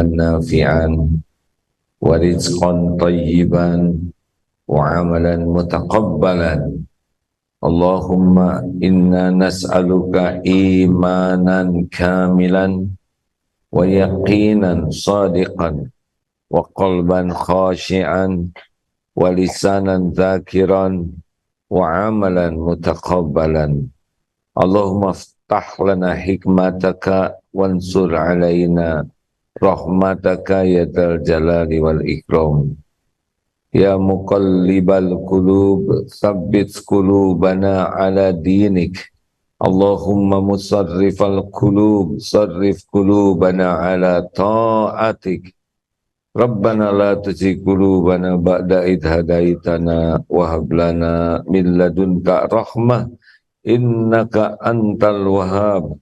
ilman nafi'an wa rizqan tayyiban wa amalan mutaqabbalan. Allahumma inna nas'aluka imanan kamilan wa yaqinan sadiqan wa qalban khashi'an wa lisanan dzakiran wa amalan mutaqabbalan. Allahumma aftah lana hikmataka wansur alaina rahmataka ya dzal jalali wal ikram. Ya muqallibal qulub tsabbit qulubana ala dinik. Allahumma musarrifal qulub sarrif qulubana ala ta'atik. Rabbana la tuzigh qulubana ba'da idh hadaitana wa hab lana min ladunka rahmah innaka antal wahhab.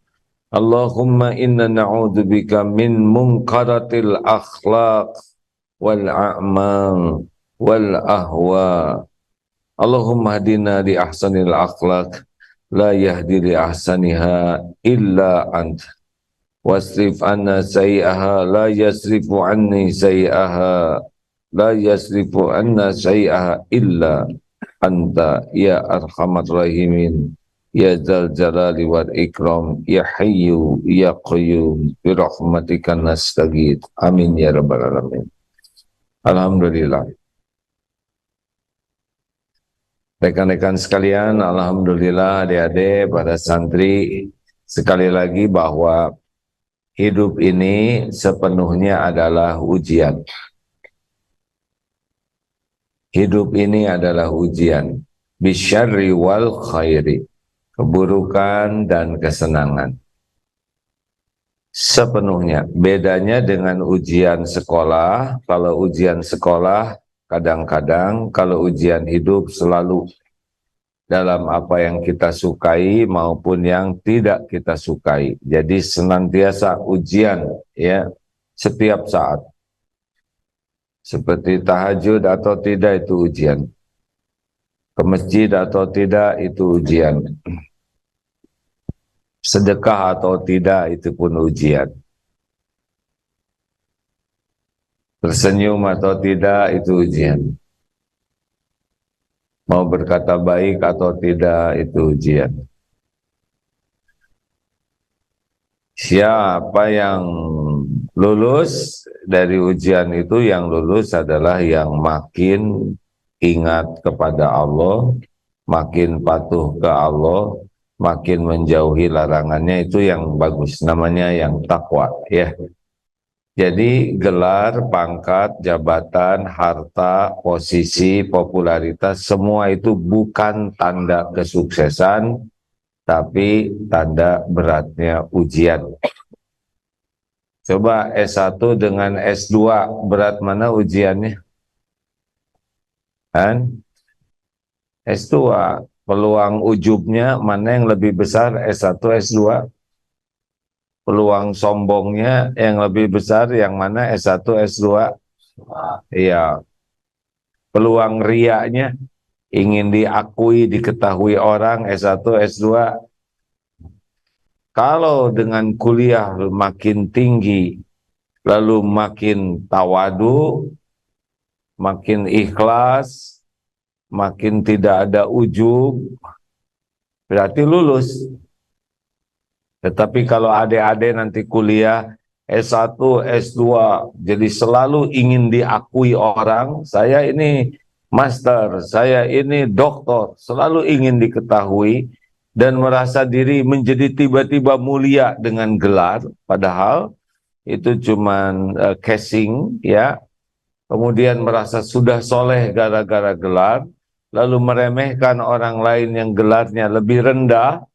Allahumma inna na'udzubika min munkaratil akhlaq wal a'mal wal ahwa. Allahumma hadina li ahsanil akhlaq la yahdi li ahsaniha illa ant. Wasrif anna sayyi'aha la yasrifu anni sayyi'aha la yasrifu anna sayyi'aha illa anta ya arhamar rahimin ya dzal jalali wal ikram ya hayyu ya qayyum bi rahmatika nastaghits. Amin ya rabbal alamin. Alhamdulillah. Rekan-rekan sekalian, alhamdulillah adik-adik pada santri, sekali lagi bahwa hidup ini sepenuhnya adalah ujian. Hidup ini adalah ujian. Bisyarri wal khairi. Keburukan dan kesenangan. Sepenuhnya. Bedanya dengan ujian sekolah. Kalau ujian sekolah kadang-kadang, kalau ujian hidup selalu dalam apa yang kita sukai maupun yang tidak kita sukai. Jadi senantiasa ujian ya setiap saat. Seperti tahajud atau tidak itu ujian. Ke masjid atau tidak itu ujian. Sedekah atau tidak itu pun ujian. Tersenyum atau tidak itu ujian. Mau berkata baik atau tidak itu ujian. Siapa yang lulus dari ujian itu, yang lulus adalah yang makin ingat kepada Allah, makin patuh ke Allah, makin menjauhi larangannya, itu yang bagus, namanya yang takwa ya. Jadi gelar, pangkat, jabatan, harta, posisi, popularitas, semua itu bukan tanda kesuksesan, tapi tanda beratnya ujian. Coba S1 dengan S2, berat mana ujiannya? Kan? S2, peluang ujubnya mana yang lebih besar, S1, S2? Peluang sombongnya yang lebih besar yang mana, S1, S2? Iya. Peluang riaknya, ingin diakui, diketahui orang, S1, S2? Kalau dengan kuliah makin tinggi, lalu makin tawadu, makin ikhlas, makin tidak ada ujub, berarti lulus. Tetapi kalau adik-adik nanti kuliah S1, S2, jadi selalu ingin diakui orang, saya ini master, saya ini doktor, selalu ingin diketahui, dan merasa diri menjadi tiba-tiba mulia dengan gelar, padahal itu cuman casing ya. Kemudian merasa sudah soleh gara-gara gelar, lalu meremehkan orang lain yang gelarnya lebih rendah.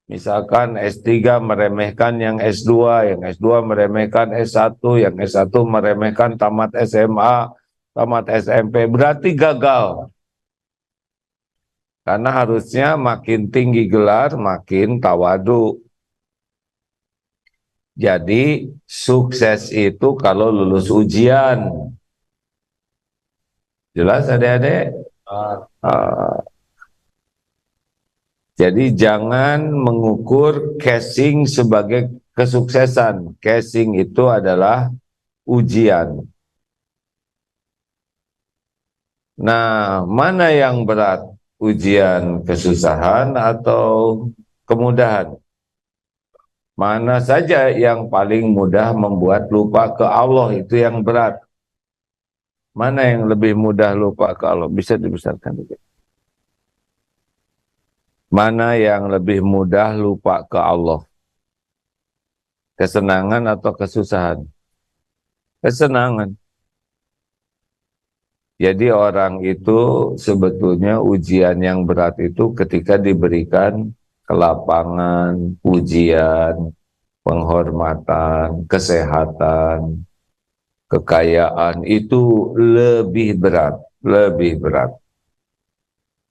Misalkan S3 meremehkan yang S2, yang S2 meremehkan S1, yang S1 meremehkan tamat SMA, tamat SMP, berarti gagal. Karena harusnya makin tinggi gelar, makin tawadu. Jadi sukses itu kalau lulus ujian. Jelas adik-adik? Jadi jangan mengukur casing sebagai kesuksesan. Casing itu adalah ujian. Nah, mana yang berat? Ujian kesusahan atau kemudahan? Mana saja yang paling mudah membuat lupa ke Allah, itu yang berat. Mana yang lebih mudah lupa ke Allah? Bisa dibesarkan dikit. Mana yang lebih mudah lupa ke Allah? Kesenangan atau kesusahan? Kesenangan. Jadi orang itu sebetulnya ujian yang berat itu ketika diberikan kelapangan, pujian, penghormatan, kesehatan, kekayaan, itu lebih berat, lebih berat.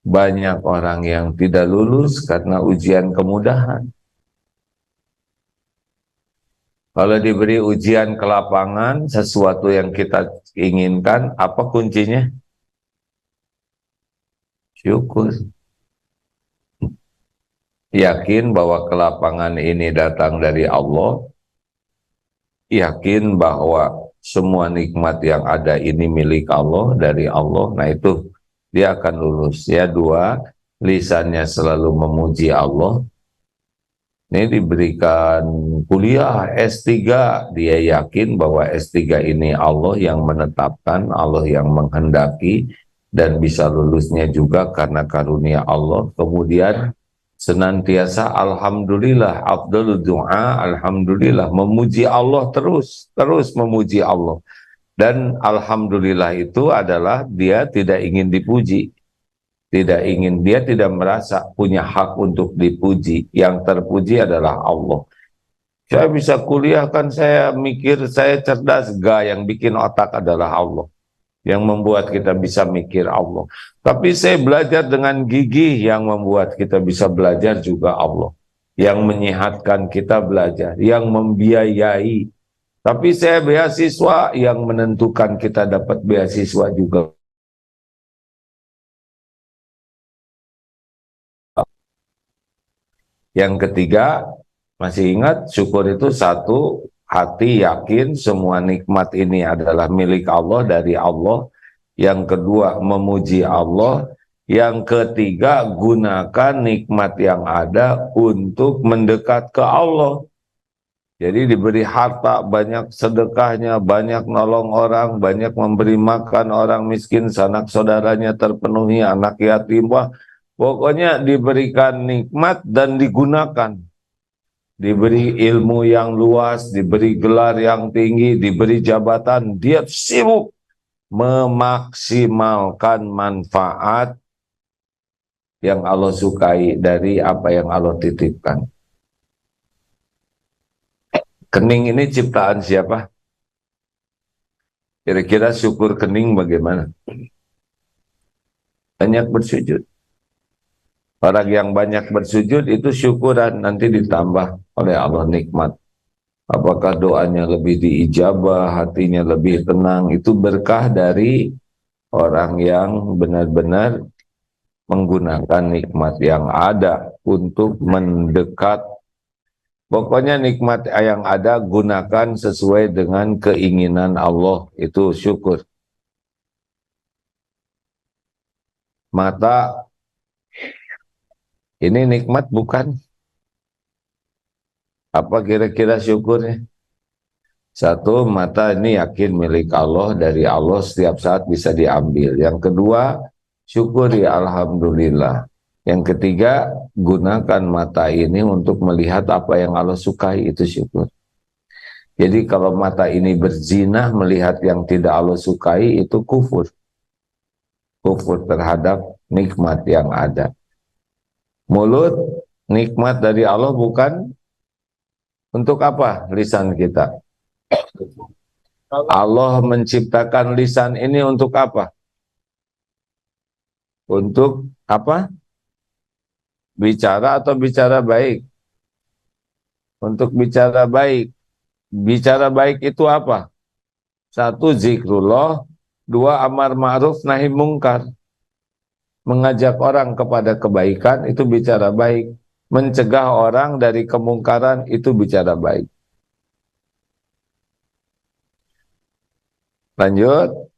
Banyak orang yang tidak lulus karena ujian kemudahan. Kalau diberi ujian kelapangan, sesuatu yang kita inginkan, apa kuncinya? Syukur. Yakin bahwa kelapangan ini datang dari Allah, yakin bahwa semua nikmat yang ada ini milik Allah, dari Allah. Nah itu dia akan lulus. Ya, dua, lisannya selalu memuji Allah. Ini diberikan kuliah S3, dia yakin bahwa S3 ini Allah yang menetapkan, Allah yang menghendaki, dan bisa lulusnya juga karena karunia Allah. Kemudian senantiasa alhamdulillah, afdalul doa, alhamdulillah, memuji Allah terus memuji Allah. Dan alhamdulillah itu adalah dia tidak ingin dipuji, tidak ingin, dia tidak merasa punya hak untuk dipuji. Yang terpuji adalah Allah. Saya bisa kuliah kan, saya mikir saya cerdas, yang bikin otak adalah Allah. Yang membuat kita bisa mikir Allah. Tapi saya belajar dengan gigih, yang membuat kita bisa belajar juga Allah. Yang menyehatkan kita belajar, yang membiayai. Tapi saya beasiswa, yang menentukan kita dapat beasiswa juga. Yang ketiga, masih ingat, syukur itu satu, hati yakin semua nikmat ini adalah milik Allah, dari Allah. Yang kedua, memuji Allah. Yang ketiga, gunakan nikmat yang ada untuk mendekat ke Allah. Jadi diberi harta, banyak sedekahnya, banyak nolong orang, banyak memberi makan orang miskin, sanak saudaranya terpenuhi, anak yatim. Wah, pokoknya diberikan nikmat dan digunakan. Diberi ilmu yang luas, diberi gelar yang tinggi, diberi jabatan, dia sibuk memaksimalkan manfaat yang Allah sukai dari apa yang Allah titipkan. Kening ini ciptaan siapa? Kira-kira syukur kening bagaimana? Banyak bersujud. Orang yang banyak bersujud itu syukuran, nanti ditambah oleh Allah nikmat. Apakah doanya lebih diijabah, hatinya lebih tenang, itu berkah dari orang yang benar-benar menggunakan nikmat yang ada untuk mendekat. Pokoknya nikmat yang ada gunakan sesuai dengan keinginan Allah, itu syukur. Mata, ini nikmat bukan? Apa kira-kira syukurnya? Satu, mata ini yakin milik Allah, dari Allah, setiap saat bisa diambil. Yang kedua, syukuri alhamdulillah. Yang ketiga, gunakan mata ini untuk melihat apa yang Allah sukai, itu syukur. Jadi kalau mata ini berzina melihat yang tidak Allah sukai, itu kufur. Kufur terhadap nikmat yang ada. Mulut, nikmat dari Allah bukan? Untuk apa lisan kita? Allah menciptakan lisan ini untuk apa? Untuk apa? Bicara atau bicara baik? Untuk bicara baik. Bicara baik itu apa? Satu, zikrullah. Dua, amar ma'ruf nahi mungkar. Mengajak orang kepada kebaikan itu bicara baik. Mencegah orang dari kemungkaran itu bicara baik. Lanjut.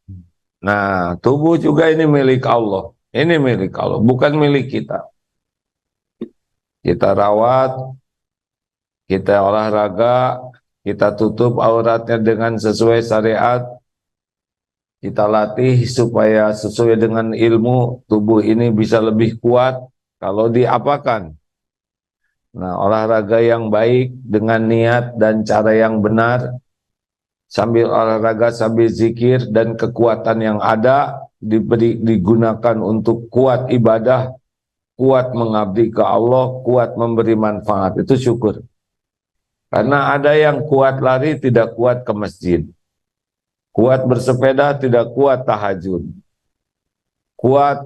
Nah, tubuh juga ini milik Allah. Ini milik Allah, bukan milik kita. Kita rawat, kita olahraga, kita tutup auratnya dengan sesuai syariat, kita latih supaya sesuai dengan ilmu, tubuh ini bisa lebih kuat kalau diapakan. Nah, olahraga yang baik dengan niat dan cara yang benar, sambil olahraga, sambil zikir, dan kekuatan yang ada digunakan untuk kuat ibadah, kuat mengabdi ke Allah, kuat memberi manfaat. Itu syukur. Karena ada yang kuat lari tidak kuat ke masjid, kuat bersepeda tidak kuat tahajud, kuat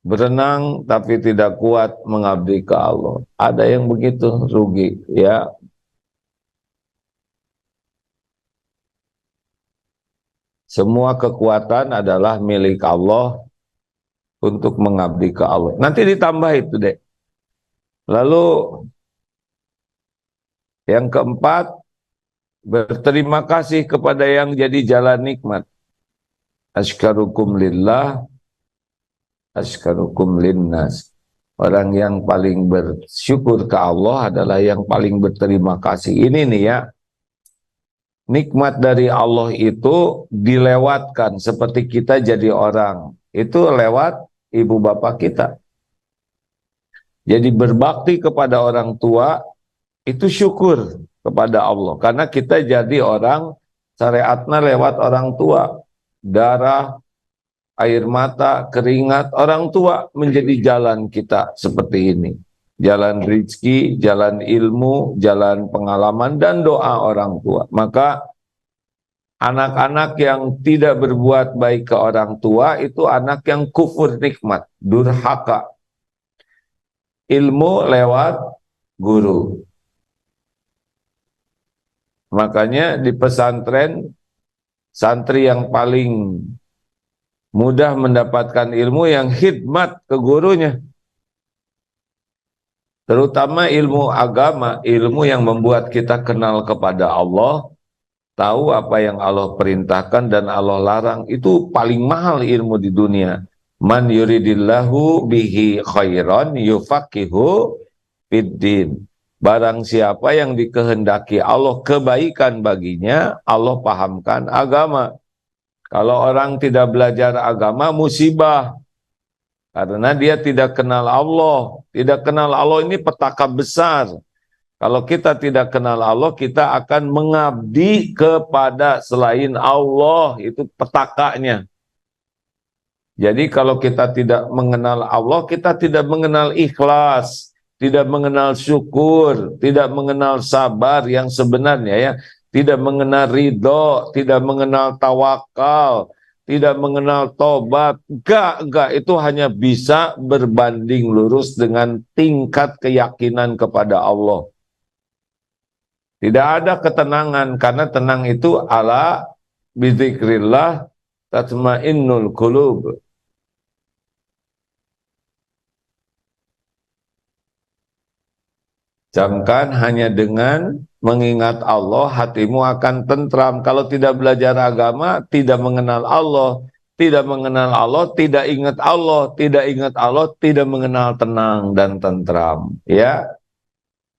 berenang tapi tidak kuat mengabdi ke Allah. Ada yang begitu, rugi ya. Semua kekuatan adalah milik Allah untuk mengabdi ke Allah. Nanti ditambah itu deh. Lalu yang keempat, berterima kasih kepada yang jadi jalan nikmat. Asykarukum lillah, asykarukum linnas. Orang yang paling bersyukur ke Allah adalah yang paling berterima kasih. Ini nih ya, nikmat dari Allah itu dilewatkan seperti kita jadi orang. Itu lewat ibu bapak kita. Jadi berbakti kepada orang tua itu syukur kepada Allah. Karena kita jadi orang, syariatnya lewat orang tua. Darah, air mata, keringat, orang tua menjadi jalan kita seperti ini. Jalan rezeki, jalan ilmu, jalan pengalaman, dan doa orang tua. Maka anak-anak yang tidak berbuat baik ke orang tua itu anak yang kufur nikmat, durhaka. Ilmu lewat guru. Makanya di pesantren, santri yang paling mudah mendapatkan ilmu yang khidmat ke gurunya. Terutama ilmu agama, ilmu yang membuat kita kenal kepada Allah, tahu apa yang Allah perintahkan dan Allah larang. Itu paling mahal ilmu di dunia. Man yuridillahu bihi khairan yufaqihu fiddin. Barang siapa yang dikehendaki Allah kebaikan baginya, Allah pahamkan agama. Kalau orang tidak belajar agama, musibah. Karena dia tidak kenal Allah. Tidak kenal Allah ini petaka besar. Kalau kita tidak kenal Allah, kita akan mengabdi kepada selain Allah. Itu petakanya. Jadi kalau kita tidak mengenal Allah, kita tidak mengenal ikhlas, tidak mengenal syukur, tidak mengenal sabar yang sebenarnya ya, tidak mengenal ridho, tidak mengenal tawakal, tidak mengenal tobat. Enggak, itu hanya bisa berbanding lurus dengan tingkat keyakinan kepada Allah. Tidak ada ketenangan, karena tenang itu ala bizikrillah tatmainnul qulub. Camkan hanya dengan mengingat Allah, hatimu akan tentram. Kalau tidak belajar agama, tidak mengenal Allah. Tidak mengenal Allah, tidak ingat Allah. Tidak ingat Allah, tidak mengenal tenang dan tentram. Ya,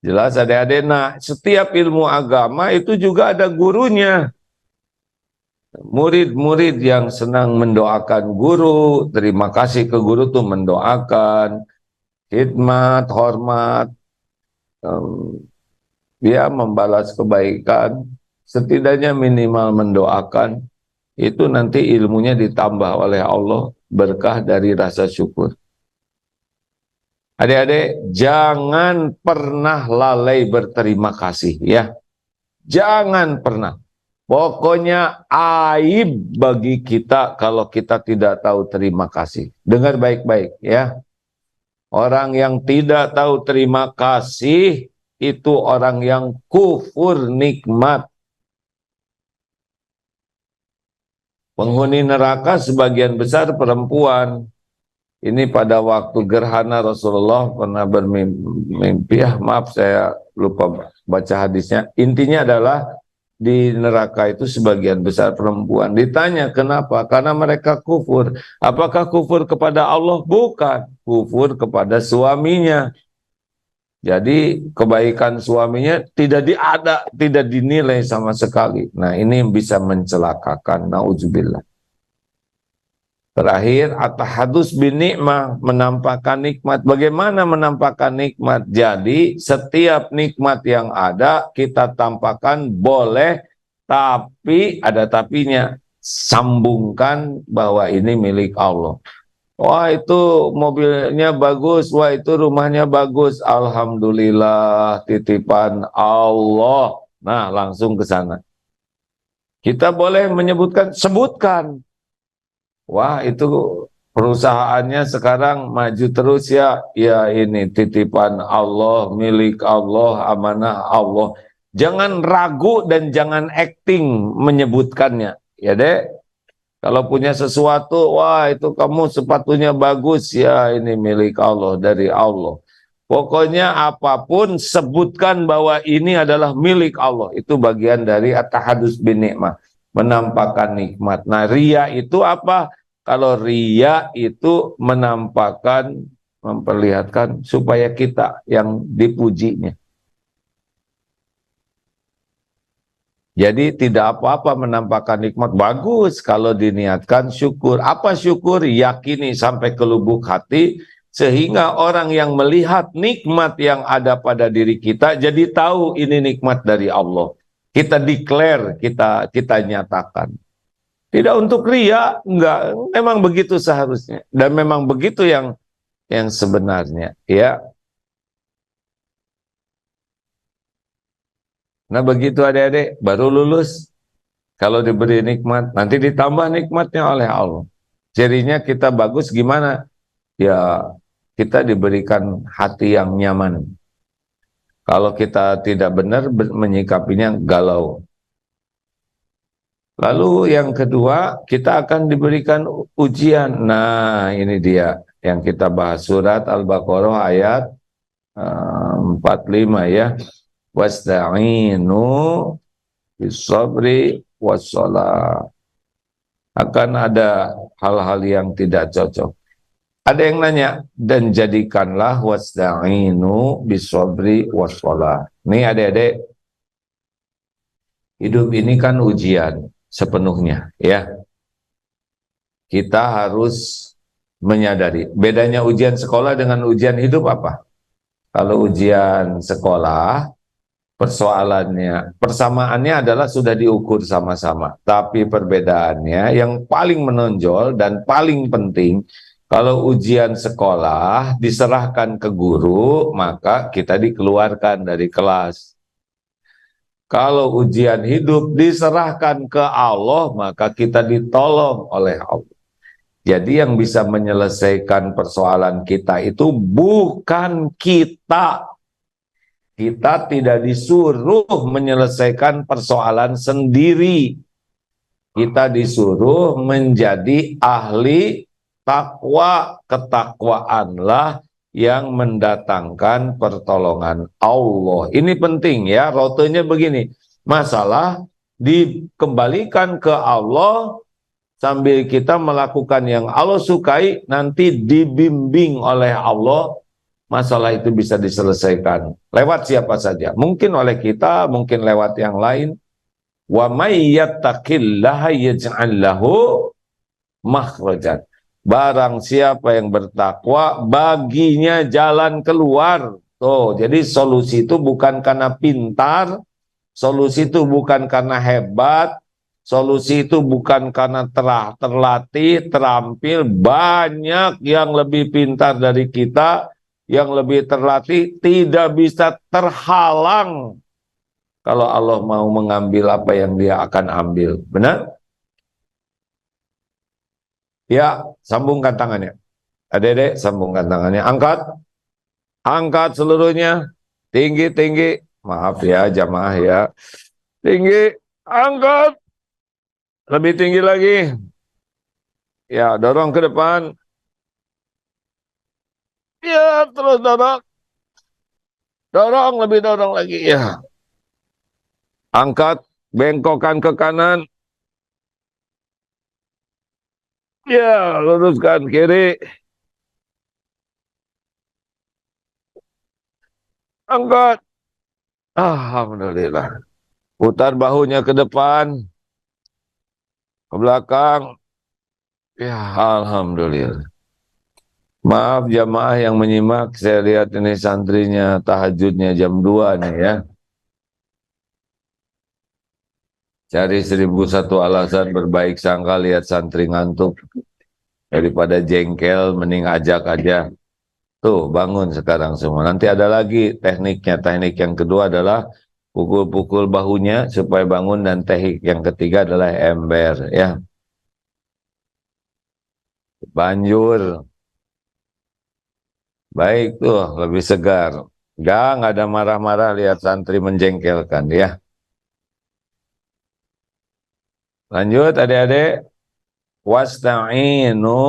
jelas adik-adik. Nah, setiap ilmu agama itu juga ada gurunya. Murid-murid yang senang mendoakan guru, terima kasih ke guru tuh mendoakan, khidmat, hormat, dia membalas kebaikan, setidaknya minimal mendoakan, itu nanti ilmunya ditambah oleh Allah berkah dari rasa syukur. Adik-adik, jangan pernah lalai berterima kasih ya. Jangan pernah. Pokoknya aib bagi kita kalau kita tidak tahu terima kasih. Dengar baik-baik ya. Orang yang tidak tahu terima kasih itu orang yang kufur nikmat. Penghuni neraka sebagian besar perempuan. Ini pada waktu gerhana Rasulullah pernah bermimpi, maaf saya lupa baca hadisnya. Intinya adalah di neraka itu sebagian besar perempuan. Ditanya kenapa? Karena mereka kufur. Apakah kufur kepada Allah? Bukan. Kufur kepada suaminya. Jadi kebaikan suaminya tidak dinilai sama sekali. Nah, ini bisa mencelakakan. Nauzubillah. Terakhir, at-tahadus bin nikmah, menampakkan nikmat. Bagaimana menampakkan nikmat? Jadi, setiap nikmat yang ada kita tampakkan boleh, tapi ada tapinya. Sambungkan bahwa ini milik Allah. Wah, itu mobilnya bagus, wah itu rumahnya bagus. Alhamdulillah, titipan Allah. Nah, langsung ke sana. Kita boleh menyebutkan, sebutkan. Wah, itu perusahaannya sekarang maju terus ya. Ya, ini titipan Allah, milik Allah, amanah Allah. Jangan ragu dan jangan acting menyebutkannya. Ya, Dek. Kalau punya sesuatu, wah itu kamu sepatunya bagus ya, ini milik Allah, dari Allah. Pokoknya apapun sebutkan bahwa ini adalah milik Allah. Itu bagian dari at-tahadus bin nikmah, menampakkan nikmat. Nah, ria itu apa? Kalau ria itu menampakkan, memperlihatkan supaya kita yang dipujinya. Jadi tidak apa-apa menampakkan nikmat, bagus kalau diniatkan syukur. Apa syukur? Yakini sampai ke lubuk hati, sehingga orang yang melihat nikmat yang ada pada diri kita jadi tahu ini nikmat dari Allah. Kita declare, kita nyatakan. Tidak untuk ria, enggak. Memang begitu seharusnya dan memang begitu yang sebenarnya, ya. Nah, begitu adik-adik baru lulus. Kalau diberi nikmat, nanti ditambah nikmatnya oleh Allah. Jadinya kita bagus gimana? Ya, kita diberikan hati yang nyaman. Kalau kita tidak benar, menyikapinya galau. Lalu yang kedua, kita akan diberikan ujian. Nah, ini dia yang kita bahas, surat Al-Baqarah ayat 45 ya. Wasta'inu bis-sabri was-shalah. Akan ada hal-hal yang tidak cocok. Ada yang nanya, dan jadikanlah wasta'inu bis-sabri was-shalah. Nih adik-adik, hidup ini kan ujian sepenuhnya ya. Kita harus menyadari bedanya ujian sekolah dengan ujian hidup apa? Kalau ujian sekolah, persoalannya, persamaannya adalah sudah diukur sama-sama. Tapi perbedaannya yang paling menonjol dan paling penting, kalau ujian sekolah diserahkan ke guru, maka kita dikeluarkan dari kelas. Kalau ujian hidup diserahkan ke Allah, maka kita ditolong oleh Allah. Jadi yang bisa menyelesaikan persoalan kita itu bukan kita. Kita tidak disuruh menyelesaikan persoalan sendiri. Kita disuruh menjadi ahli takwa. Ketakwaanlah yang mendatangkan pertolongan Allah. Ini penting ya, rotenya begini. Masalah dikembalikan ke Allah sambil kita melakukan yang Allah sukai, nanti dibimbing oleh Allah. Masalah itu bisa diselesaikan lewat siapa saja. Mungkin oleh kita, mungkin lewat yang lain. Wa may yattaqillaha yaj'al lahu makhrajan. Barang siapa yang bertakwa, baginya jalan keluar. Tuh, jadi solusi itu bukan karena pintar, solusi itu bukan karena hebat, solusi itu bukan karena terlatih, terampil. Banyak yang lebih pintar dari kita, yang lebih terlatih, tidak bisa terhalang kalau Allah mau mengambil apa yang dia akan ambil. Benar? Ya, sambungkan tangannya. Adik-adik, sambungkan tangannya. Angkat. Angkat seluruhnya. Tinggi-tinggi. Maaf ya, jamaah ya. Tinggi. Angkat. Lebih tinggi lagi. Ya, dorong ke depan. Ya, terus dorong. Dorong, lebih dorong lagi. Ya. Angkat. bengkokkan ke kanan, ya luruskan kiri, angkat, alhamdulillah. Putar bahunya ke depan, ke belakang, ya alhamdulillah. Maaf jamaah yang menyimak, saya lihat ini santrinya tahajudnya jam 2 nih ya. Cari 1001 alasan berbaik sangka lihat santri ngantuk. Daripada jengkel, mending ajak aja. Tuh, bangun sekarang semua. Nanti ada lagi tekniknya. Teknik yang kedua adalah pukul-pukul bahunya supaya bangun, dan teknik yang ketiga adalah ember ya. Banjur. Baik tuh, lebih segar. Nggak ada marah-marah lihat santri menjengkelkan ya. Lanjut adik-adik. Wasta'inu.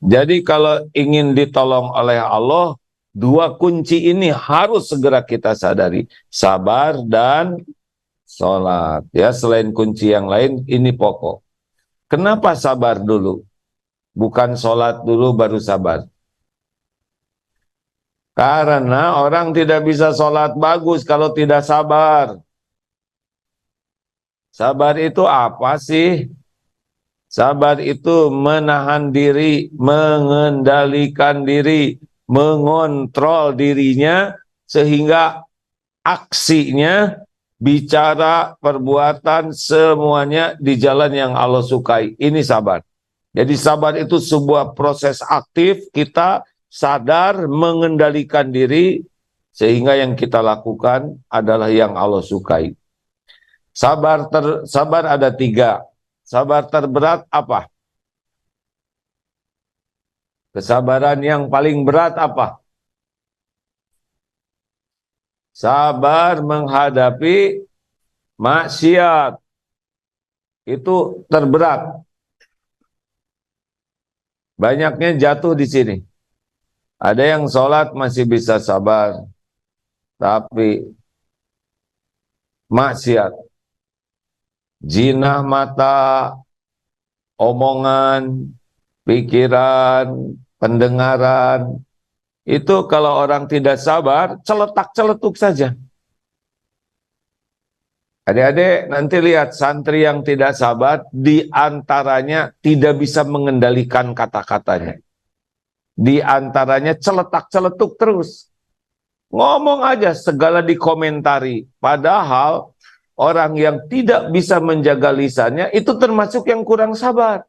Jadi kalau ingin ditolong oleh Allah, dua kunci ini harus segera kita sadari. Sabar dan sholat. Ya, selain kunci yang lain, ini pokok. Kenapa sabar dulu? Bukan sholat dulu baru sabar. Karena orang tidak bisa sholat bagus kalau tidak sabar. Sabar itu apa sih? Sabar itu menahan diri, mengendalikan diri, mengontrol dirinya, sehingga aksinya, bicara, perbuatan, semuanya di jalan yang Allah sukai. Ini sabar. Jadi sabar itu sebuah proses aktif, kita sadar mengendalikan diri, sehingga yang kita lakukan adalah yang Allah sukai. Sabar ada 3. Sabar terberat apa? Kesabaran yang paling berat apa? Sabar menghadapi maksiat. Itu terberat. Banyaknya jatuh di sini. Ada yang sholat masih bisa sabar, tapi maksiat, zina mata, omongan, pikiran, pendengaran, itu kalau orang tidak sabar, celetak-celetuk saja. Adik-adik nanti lihat santri yang tidak sabar, di antaranya tidak bisa mengendalikan kata-katanya. Di antaranya celetak-celetuk terus. Ngomong aja segala dikomentari. Padahal orang yang tidak bisa menjaga lisannya itu termasuk yang kurang sabar.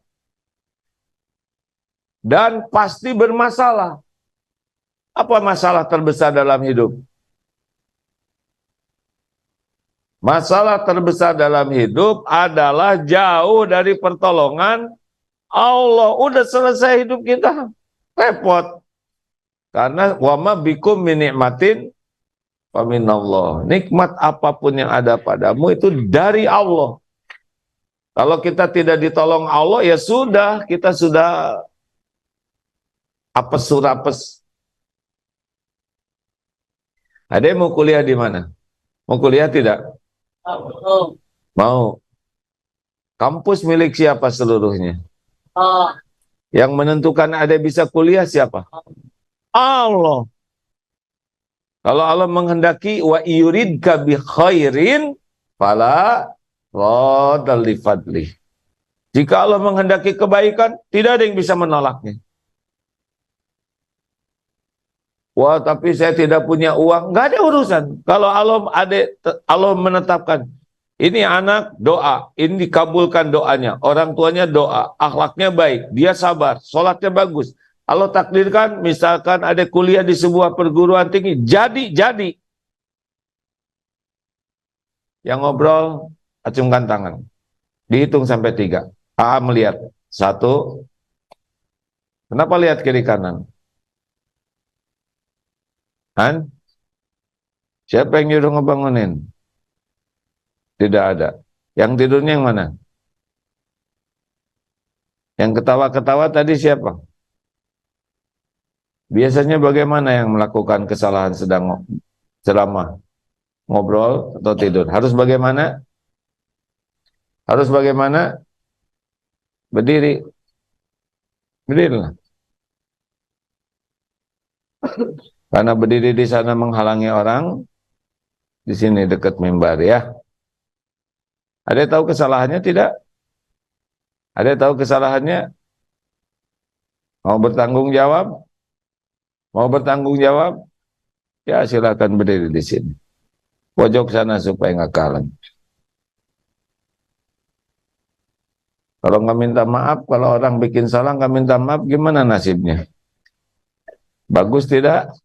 Dan pasti bermasalah. Apa masalah terbesar dalam hidup? Masalah terbesar dalam hidup adalah jauh dari pertolongan Allah. Udah selesai hidup kita. Repot. Karena wama bikum min nikmatin faminallah. Nikmat apapun yang ada padamu itu dari Allah. Kalau kita tidak ditolong Allah, ya sudah, kita sudah apes-surapes. Ada yang mau kuliah di mana? Mau kuliah tidak? Mau. Kampus milik siapa seluruhnya? Yang menentukan ada bisa kuliah siapa? Allah. Kalau Allah menghendaki wa yuridka bi khairin fala radda li fadli. Jika Allah menghendaki kebaikan, tidak ada yang bisa menolaknya. Wah, tapi saya tidak punya uang, nggak ada urusan. Kalau Allah menetapkan ini anak doa, ini dikabulkan doanya, orang tuanya doa, akhlaknya baik, dia sabar, sholatnya bagus. Allah takdirkan, misalkan ada kuliah di sebuah perguruan tinggi, jadi. Yang ngobrol, acungkan tangan. Dihitung sampai 3. A melihat. 1. Kenapa lihat kiri kanan? Han? Siapa yang nyuruh ngebangunin? Tidak ada. Yang tidurnya yang mana? Yang ketawa-ketawa tadi siapa? Biasanya bagaimana yang melakukan kesalahan sedang ceramah? ngobrol atau tidur. Harus bagaimana? Harus bagaimana? Berdiri. Berdirilah. Karena berdiri di sana menghalangi orang, di sini dekat mimbar ya. Ada yang tahu kesalahannya tidak? Ada yang tahu kesalahannya? Mau bertanggung jawab? Mau bertanggung jawab? Ya silakan berdiri di sini. Pojok sana supaya nggak kalah. Kalau nggak minta maaf, kalau orang bikin salah nggak minta maaf, gimana nasibnya? Bagus tidak?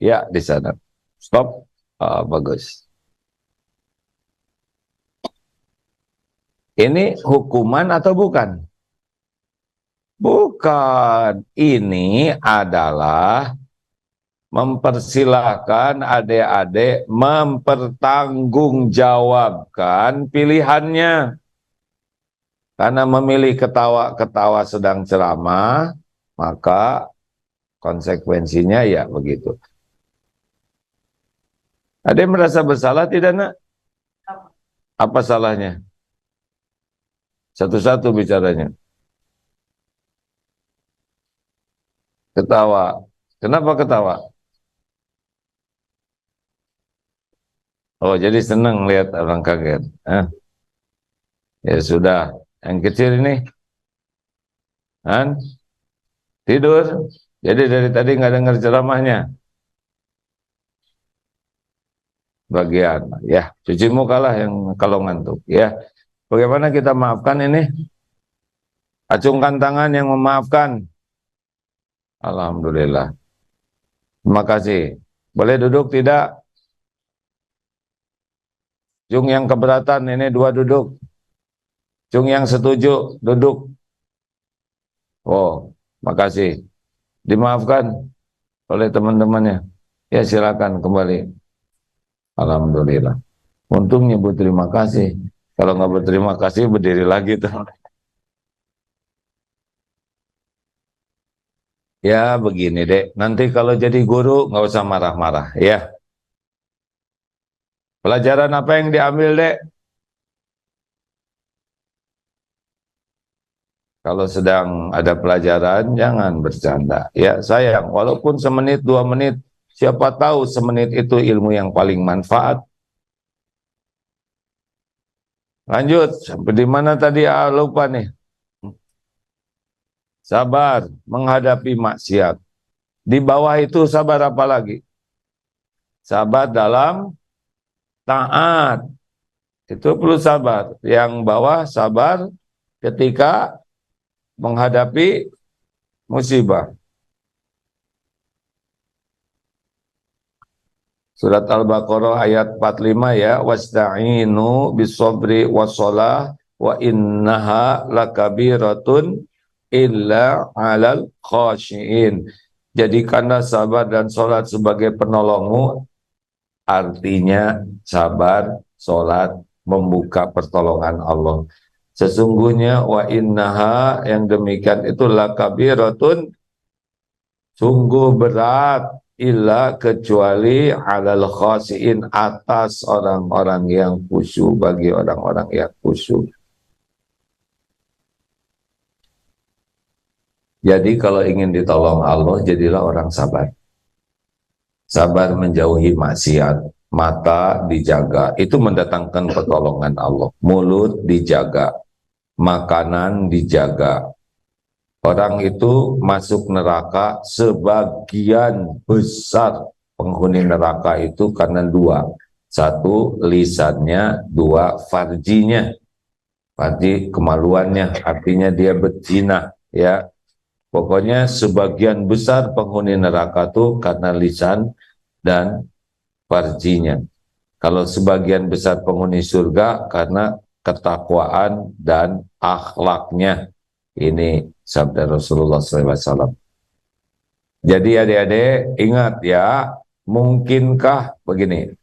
Ya, di sana. Stop. Oh, bagus. Ini hukuman atau bukan? Bukan. Ini adalah mempersilahkan adik-adik mempertanggungjawabkan pilihannya. Karena memilih ketawa-ketawa sedang ceramah, maka konsekuensinya ya begitu. Ada yang merasa bersalah tidak, nak? Apa salahnya? Satu-satu bicaranya. Ketawa. Kenapa ketawa? Oh, jadi senang lihat orang kaget. Ya sudah. Yang kecil ini, kan? Tidur. Jadi dari tadi nggak dengar ceramahnya. Bagian. Ya, cuci muka lah yang kalau ngantuk. Ya. Bagaimana kita maafkan ini? Acungkan tangan yang memaafkan. Alhamdulillah. Terima kasih. Boleh duduk tidak? Jung yang keberatan ini 2 duduk. Jung yang setuju duduk. Oh, makasih. Dimaafkan oleh teman-temannya. Ya silakan kembali. Alhamdulillah. Untung nyebut terima kasih. Kalau nggak berterima kasih berdiri lagi tuh. Ya begini dek. Nanti kalau jadi guru nggak usah marah-marah ya. Pelajaran apa yang diambil dek? Kalau sedang ada pelajaran jangan bercanda. Ya sayang. Walaupun semenit 2 menit. Siapa tahu semenit itu ilmu yang paling manfaat. Lanjut, sampai di mana tadi? Lupa nih. Sabar menghadapi maksiat. Di bawah itu sabar apa lagi? Sabar dalam taat. Itu perlu sabar. Yang bawah sabar ketika menghadapi musibah. Surat Al-Baqarah ayat 45 ya. Wasta'inu bisobri wassalah wa innaha lakabiratun illa alal khashiin. Jadikanlah sabar dan sholat sebagai penolongmu, artinya sabar, sholat, membuka pertolongan Allah. Sesungguhnya wa innaha, yang demikian itu lakabiratun, sungguh berat, illa kecuali alal khashiin, atas orang-orang yang khusyuk, bagi orang-orang yang khusyuk. Jadi kalau ingin ditolong Allah, jadilah orang sabar. Sabar menjauhi maksiat, mata dijaga, itu mendatangkan pertolongan Allah. Mulut dijaga, makanan dijaga. Orang itu masuk neraka, sebagian besar penghuni neraka itu karena 2. 1, lisannya, 2, farjinya. Farji kemaluannya, artinya dia berzina, ya. Pokoknya sebagian besar penghuni neraka itu karena lisan dan farjinya. Kalau sebagian besar penghuni surga karena ketakwaan dan akhlaknya. Ini sabda Rasulullah SAW. Jadi adik-adik ingat ya, mungkinkah begini.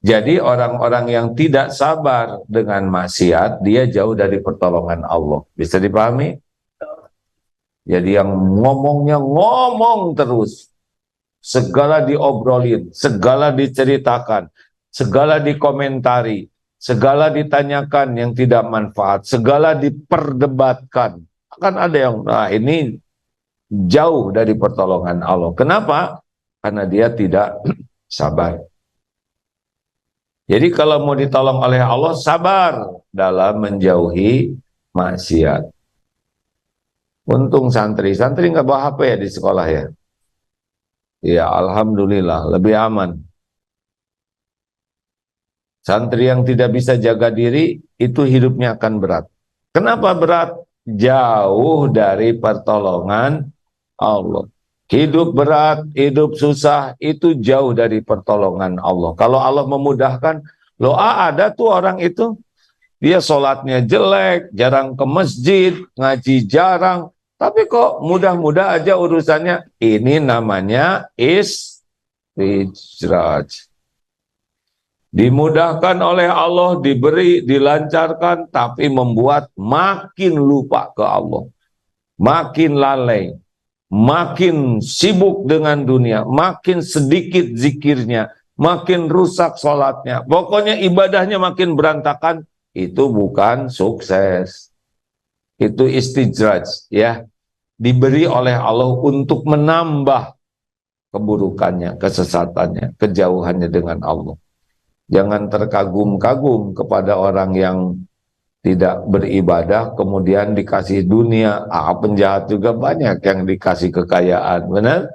Jadi orang-orang yang tidak sabar dengan maksiat, dia jauh dari pertolongan Allah. Bisa dipahami? Jadi yang ngomongnya ngomong terus, segala diobrolin, segala diceritakan, segala dikomentari, segala ditanyakan yang tidak manfaat, segala diperdebatkan. Akan ada yang, nah ini jauh dari pertolongan Allah. Kenapa? Karena dia tidak sabar. Jadi kalau mau ditolong oleh Allah, sabar dalam menjauhi maksiat. Untung santri nggak bawa HP ya di sekolah ya. Ya alhamdulillah, lebih aman. Santri yang tidak bisa jaga diri, itu hidupnya akan berat. Kenapa berat? Jauh dari pertolongan Allah. Hidup berat, hidup susah, itu jauh dari pertolongan Allah. Kalau Allah memudahkan, loh ada tuh orang itu, dia sholatnya jelek, jarang ke masjid, ngaji jarang, tapi kok mudah-mudah aja urusannya. Ini namanya istidraj. Dimudahkan oleh Allah, diberi, dilancarkan, tapi membuat makin lupa ke Allah. Makin lalai, makin sibuk dengan dunia, makin sedikit zikirnya, makin rusak sholatnya. Pokoknya ibadahnya makin berantakan, itu bukan sukses. Itu istidraj, ya. Diberi oleh Allah untuk menambah keburukannya, kesesatannya, kejauhannya dengan Allah. Jangan terkagum-kagum kepada orang yang tidak beribadah, kemudian dikasih dunia. Penjahat juga banyak yang dikasih kekayaan, benar?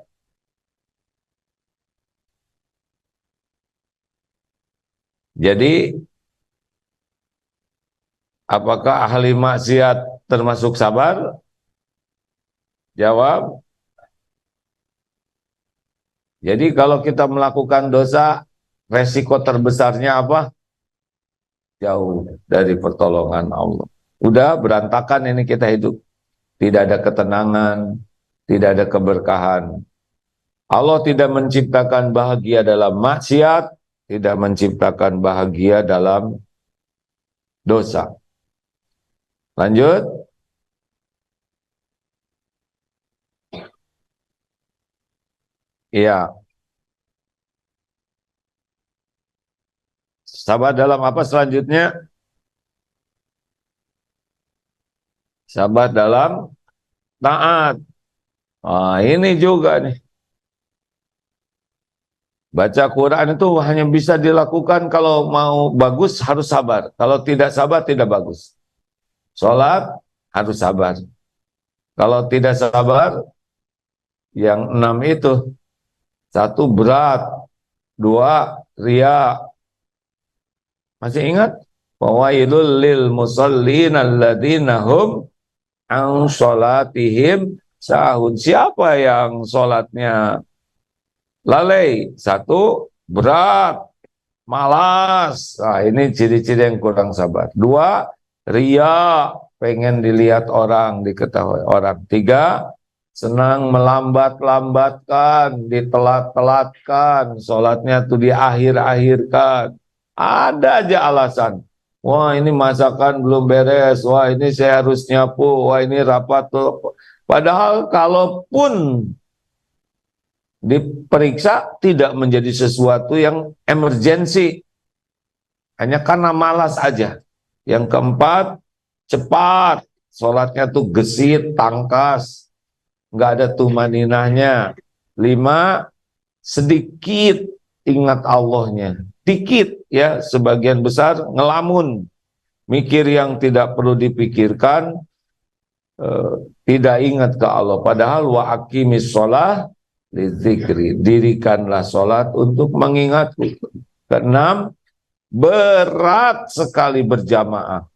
Jadi, apakah ahli maksiat termasuk sabar? Jawab. Jadi kalau kita melakukan dosa, resiko terbesarnya apa? Jauh dari pertolongan Allah. Udah berantakan ini kita hidup. Tidak ada ketenangan, tidak ada keberkahan. Allah tidak menciptakan bahagia dalam maksiat, tidak menciptakan bahagia dalam dosa. Lanjut. Iya. Sabar dalam apa selanjutnya? Sabar dalam taat. Ini juga nih. Baca Quran itu hanya bisa dilakukan kalau mau bagus harus sabar. Kalau tidak sabar tidak bagus. Sholat harus sabar. Kalau tidak sabar, yang 6 itu. 1 berat, 2 ria. Masih ingat? Fawailul lil musallin alladzina hum an sholatihim sahun. Siapa yang sholatnya lalai? 1 berat, malas. Ini ciri-ciri yang kurang sabar. 2 ria, pengen dilihat orang, diketahui orang. 3 senang melambat-lambatkan, ditelat-telatkan, sholatnya tuh diakhir-akhirkan. Ada aja alasan. Wah ini masakan belum beres, wah ini saya harus nyapu, wah ini rapat tuh. Padahal kalaupun diperiksa tidak menjadi sesuatu yang emergensi. Hanya karena malas aja. Yang keempat, cepat. Sholatnya tuh gesit, tangkas. Nggak ada tumaninahnya. 5, sedikit ingat Allahnya. Dikit ya, sebagian besar ngelamun. Mikir yang tidak perlu dipikirkan, tidak ingat ke Allah. Padahal wa aqimis sholah lidzikri. Dirikanlah sholat untuk mengingatku. Keenam, berat sekali berjamaah.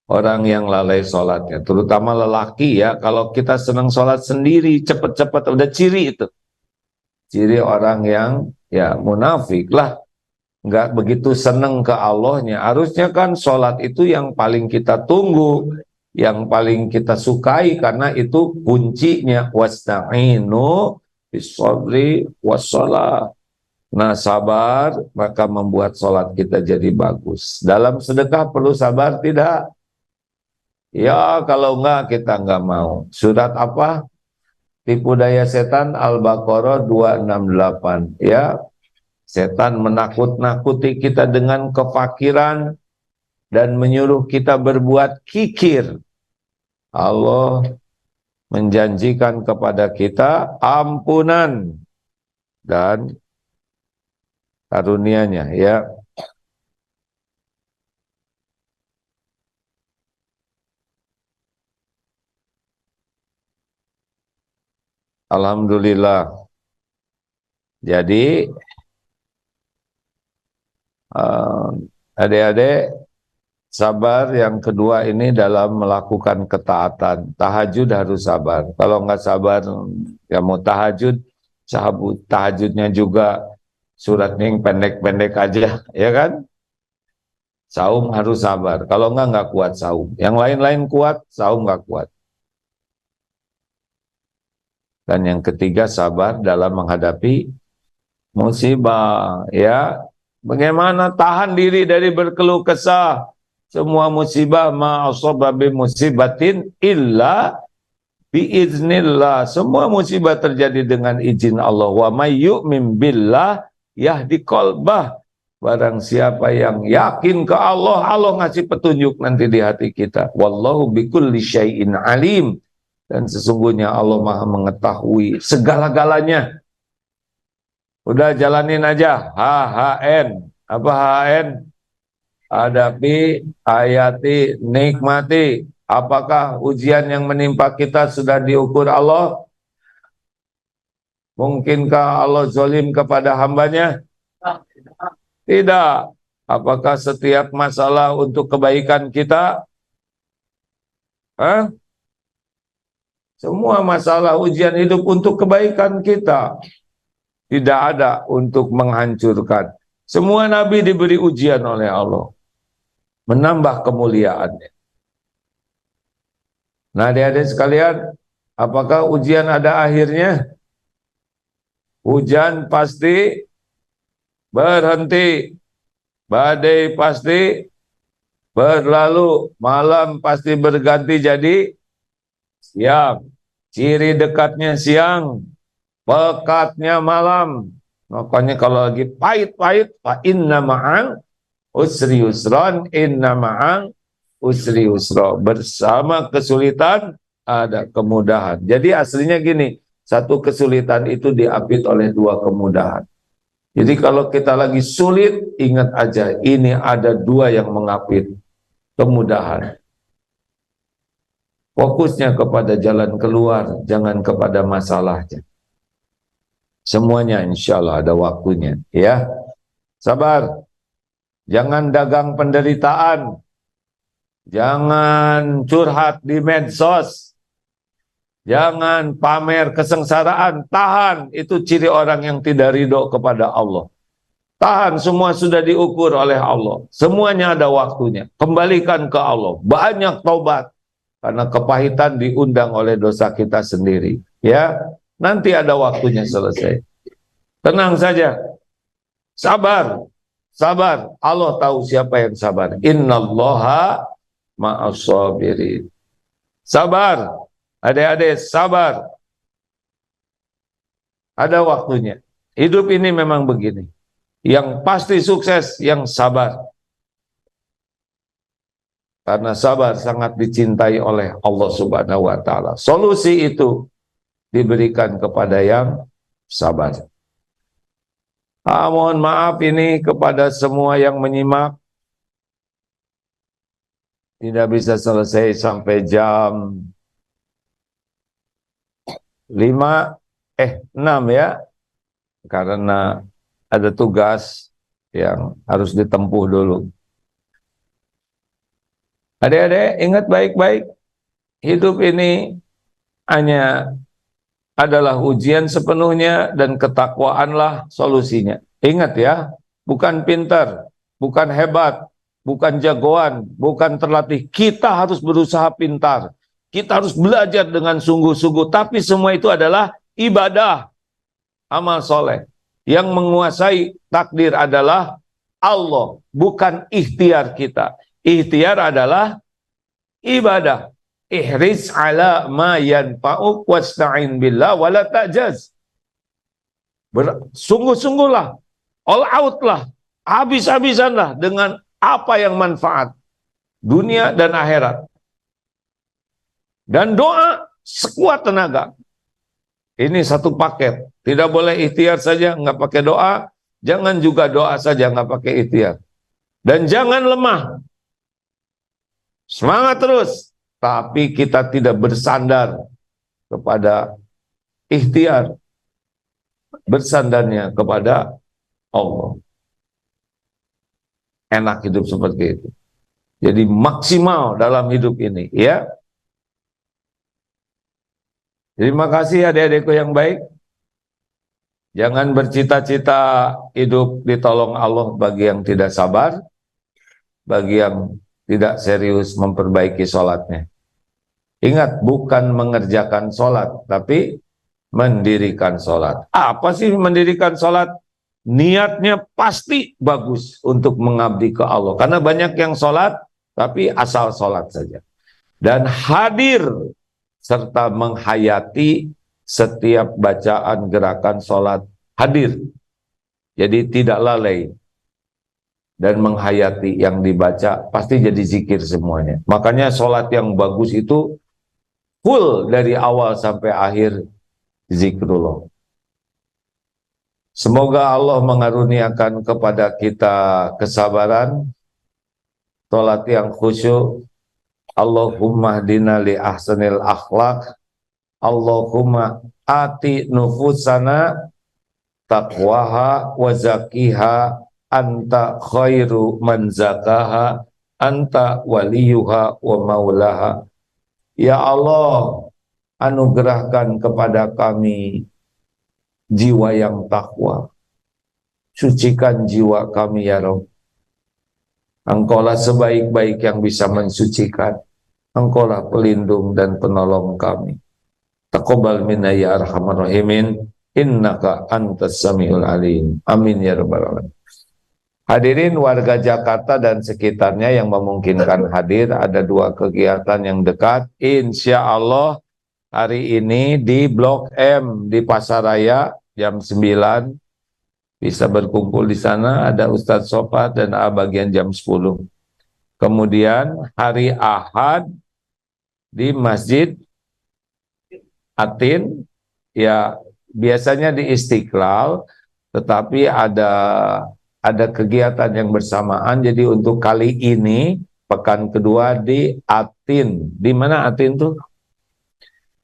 Orang yang lalai sholatnya, terutama lelaki ya, kalau kita senang sholat sendiri, cepat-cepat, udah ciri itu. Ciri orang yang ya munafik lah, nggak begitu senang ke Allahnya. Harusnya kan sholat itu yang paling kita tunggu, yang paling kita sukai, karena itu kuncinya. Wasta'inu bis-shabri was-shalah. Nah sabar, maka membuat sholat kita jadi bagus. Dalam sedekah perlu sabar tidak? Ya kalau enggak kita enggak mau. Surat apa? tipu daya setan Al-Baqarah 268 ya. Setan menakut-nakuti kita dengan kefakiran dan menyuruh kita berbuat kikir. Allah menjanjikan kepada kita ampunan dan karunia-Nya ya. Alhamdulillah. Jadi adik-adik, sabar yang kedua ini dalam melakukan ketaatan. Tahajud harus sabar. Kalau nggak sabar, ya mau tahajud, tahajudnya juga suratnya yang pendek-pendek aja, ya kan? Saum harus sabar. Kalau nggak kuat saum. Yang lain-lain kuat, saum nggak kuat. Dan yang ketiga, sabar dalam menghadapi musibah, ya. Bagaimana tahan diri dari berkeluh kesah? Semua musibah ma'asaba bi musibatin illa biiznillah. Semua musibah terjadi dengan izin Allah. Wa may yu'min billah yahdi qalbah. Barang siapa yang yakin ke Allah, Allah ngasih petunjuk nanti di hati kita. Wallahu bikulli syai'in alim. Dan sesungguhnya Allah Maha mengetahui segala-galanya. Udah jalanin aja. HHN. Apa HHN? Hadapi, hayati, nikmati. Apakah ujian yang menimpa kita sudah diukur Allah? Mungkinkah Allah zalim kepada hambanya? Tidak. Apakah setiap masalah untuk kebaikan kita? Hah? Semua masalah ujian hidup untuk kebaikan kita. Tidak ada untuk menghancurkan. Semua nabi diberi ujian oleh Allah. Menambah kemuliaannya. Nah, adik-adik sekalian, apakah ujian ada akhirnya? Hujan pasti berhenti. Badai pasti berlalu. Malam pasti berganti jadi siang. Ciri dekatnya siang, pekatnya malam. Makanya kalau lagi pahit-pahit, fa inna ma'an usri yusran, inna ma'an usri yusra. Bersama kesulitan ada kemudahan. Jadi aslinya gini, satu kesulitan itu diapit oleh dua kemudahan. Jadi kalau kita lagi sulit, ingat aja, ini ada dua yang mengapit kemudahan. Fokusnya kepada jalan keluar, jangan kepada masalahnya. Semuanya insya Allah ada waktunya, ya. Sabar, jangan dagang penderitaan, jangan curhat di medsos, jangan pamer kesengsaraan, tahan. Itu ciri orang yang tidak ridho kepada Allah. Tahan, semua sudah diukur oleh Allah. Semuanya ada waktunya. Kembalikan ke Allah, banyak taubat. Karena kepahitan diundang oleh dosa kita sendiri. Ya, nanti ada waktunya selesai. Tenang saja. Sabar. Sabar. Allah tahu siapa yang sabar. Innallaha ma'as-sabirin. Sabar. Adik-adik, sabar. Ada waktunya. Hidup ini memang begini. Yang pasti sukses, yang sabar. Karena sabar sangat dicintai oleh Allah Subhanahu wa Ta'ala. Solusi itu diberikan kepada yang sabar. Mohon maaf ini kepada semua yang menyimak. Tidak bisa selesai sampai jam 6 ya. Karena ada tugas yang harus ditempuh dulu. Adik-adik, ingat baik-baik, hidup ini hanya adalah ujian sepenuhnya dan ketakwaanlah solusinya. Ingat ya, bukan pintar, bukan hebat, bukan jagoan, bukan terlatih. Kita harus berusaha pintar. Kita harus belajar dengan sungguh-sungguh. Tapi semua itu adalah ibadah, amal soleh. Yang menguasai takdir adalah Allah, bukan ikhtiar kita. Ikhtiar adalah ibadah. ihris ala ma yanfa'uk wasta'in billah wala ta'jaz. Sungguh-sungguhlah, all out lah, habis-habisanlah dengan apa yang manfaat dunia dan akhirat. Dan doa sekuat tenaga. Ini satu paket. Tidak boleh ikhtiar saja, nggak pakai doa. Jangan juga doa saja, nggak pakai ikhtiar. Dan jangan lemah. Semangat terus. Tapi kita tidak bersandar kepada ikhtiar. Bersandarnya kepada Allah. Enak hidup seperti itu. Jadi maksimal dalam hidup ini, ya. Terima kasih adik-adikku yang baik. Jangan bercita-cita hidup ditolong Allah bagi yang tidak sabar, bagi yang tidak serius memperbaiki sholatnya. Ingat, bukan mengerjakan sholat, tapi mendirikan sholat. Apa sih mendirikan sholat? Niatnya pasti bagus untuk mengabdi ke Allah. Karena banyak yang sholat, tapi asal sholat saja. Dan hadir serta menghayati setiap bacaan gerakan sholat, hadir. Jadi tidak lalai. Dan menghayati yang dibaca, pasti jadi zikir semuanya. Makanya sholat yang bagus itu full dari awal sampai akhir zikrullah. Semoga Allah mengaruniakan kepada kita kesabaran, sholat yang khusyuk. Allahumma hdina li ahsanil akhlaq. Allahumma ati nufusana taqwaha wa zakiha anta khairu man zakaha anta waliyuha wa maulaha. Ya Allah, anugerahkan kepada kami jiwa yang takwa. Sucikan jiwa kami ya Rabb. Engkaulah sebaik-baik yang bisa mensucikan. Engkaulah pelindung dan penolong kami. Taqabbal minna ya arhamar rahimin. Innaka antas samiul alim. Amin ya rabbal alamin. Hadirin warga Jakarta dan sekitarnya yang memungkinkan hadir, ada dua kegiatan yang dekat. Insya Allah hari ini di Blok M di Pasaraya jam 9 bisa berkumpul di sana. Ada Ustadz Sofat dan bagian jam 10. Kemudian hari Ahad di Masjid Atin, ya biasanya di Istiqlal, tetapi ada kegiatan yang bersamaan. Jadi untuk kali ini pekan kedua di Atin. Di mana Atin tuh?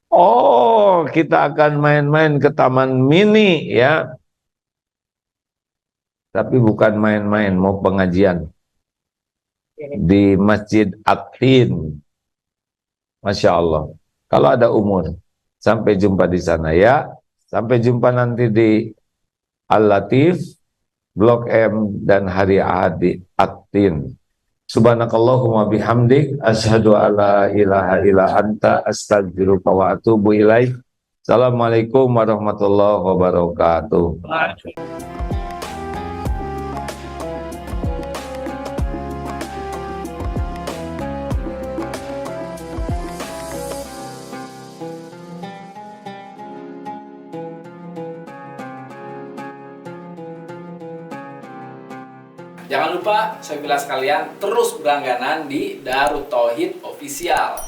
Oh, kita akan main-main ke Taman Mini ya. Tapi bukan main-main, mau pengajian di Masjid Atin. Masya Allah. Kalau ada umur, sampai jumpa di sana ya. Sampai jumpa nanti di Al-Latif, Blok M dan hari Ahad di Atin. Subhanakallahumma bihamdik asyhadu alla ilaha illa anta astaghfiruka wa atubu ilaik. Assalamualaikum warahmatullahi wabarakatuh. Jangan lupa, saya bilang sekalian, terus berlangganan di Darut Tauhid Official.